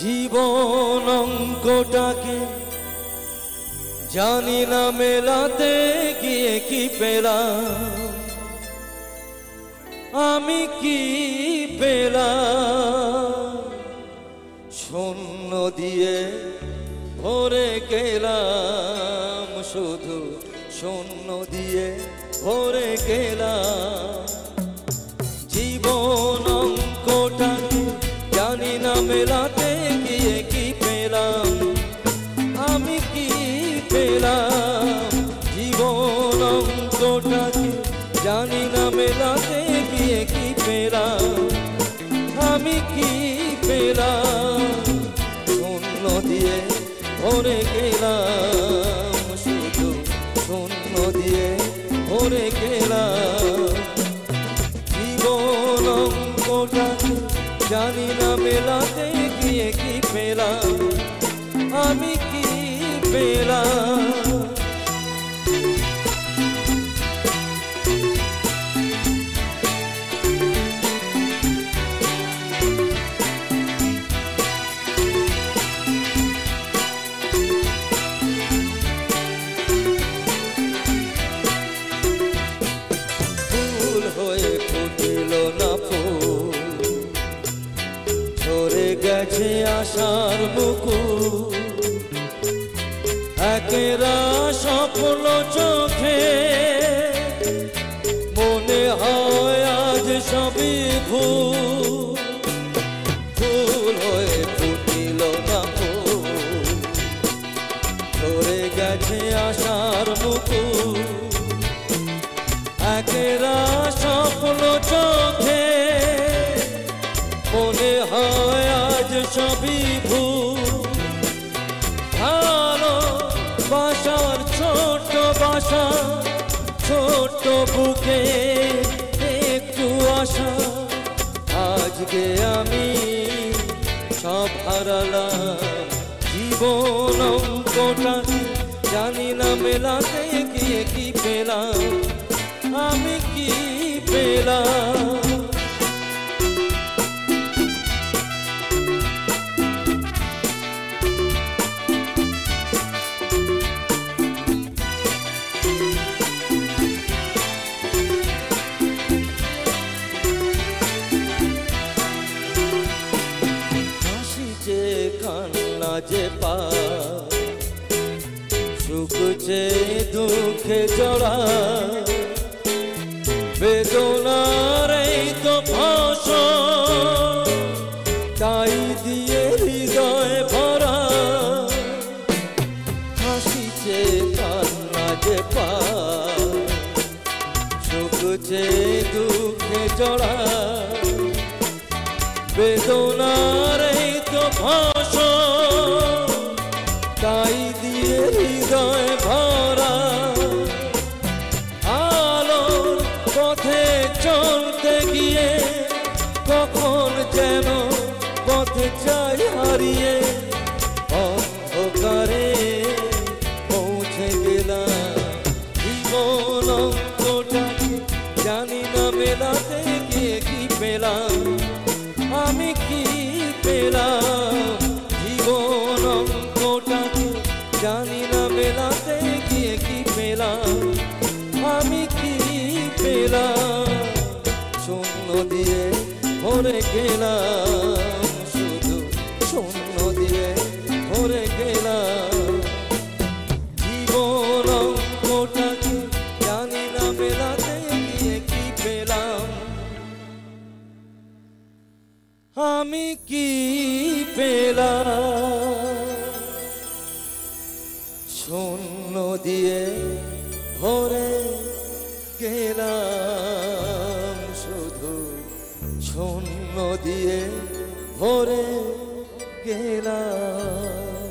জীবন অঙ্কটাকে জানি না মেলাতে গিয়ে কি পেলাম, আমি কি পেলাম। শূন্য দিয়ে ভরে গেলাম, শুধু শূন্য দিয়ে ভরে গেলাম। জীবন অঙ্কটাকে জানি না মেলাতে গিয়ে কি পেলাম, আমি কি পেলাম। জীবন অঙ্কটাকে জানি না মেলাতে গিয়ে কি পেলাম, আমি কি পেলাম। শূন্য দিয়ে ভরে গেলাম, শুধু শূন্য দিয়ে ভরে গেলাম। জীবন অঙ্কটাকে জানি না মেলাতে গিয়ে কি পেলাম, আমি কি পেলাম। ফুল হয়ে ফুটিল না ফুল, ঝরে গেছে আশার মুকুল। একেরা স্বপ্ন চোখে মনে হয় আজ সবই ভুল। ফুল হয়ে ফুটিল না ফুল, ঝরে গেছে আশার মুকুল। একেরা স্বপ্ন চোখে মনে হয় আজ সবই ভুল। ভালো বাসার ছোট বাসা, ছোট বুকে একটু আশা। আজকে আমি সব হারালাম। জীবন অঙ্কটাকে জানি না মেলাতে গিয়ে কি পেলাম, আমি কি পেলাম। হাসি যে কান্না যে পা, সুখ যে দুঃখে জড়া। বেদনার এই তো ভাষণ, তাই দিয়ে হৃদয় ভরা। হাসিছে কান্না যে পা, সুখ যে দুঃখে জড়া। বেদনার এই তো ভাষণ, তাই দিয়ে হৃদয় ভরা। পথে চলতে গিয়ে কখন যেন পথে চাই হারিয়ে। অন্ধকারে পৌঁছে গেলাম। জীবন অঙ্কটাকে জানি না মেলাতে গিয়ে কি পেলাম, আমি কি পেলাম। জীবন অঙ্কটাকে জানি না মেলাতে গিয়ে কি পেলাম, আমি কি পেলাম। শূন্য দিয়ে ভরে গেলাম, শুধু শূন্য দিয়ে ভরে গেলাম। জীবন অঙ্কটাকে জানি না মেলাতে গিয়ে কি পেলাম, আমি কি পেলাম। শূন্য দিয়ে ভরে গেলাম, শুধু শূন্য দিয়ে ভরে গেলাম।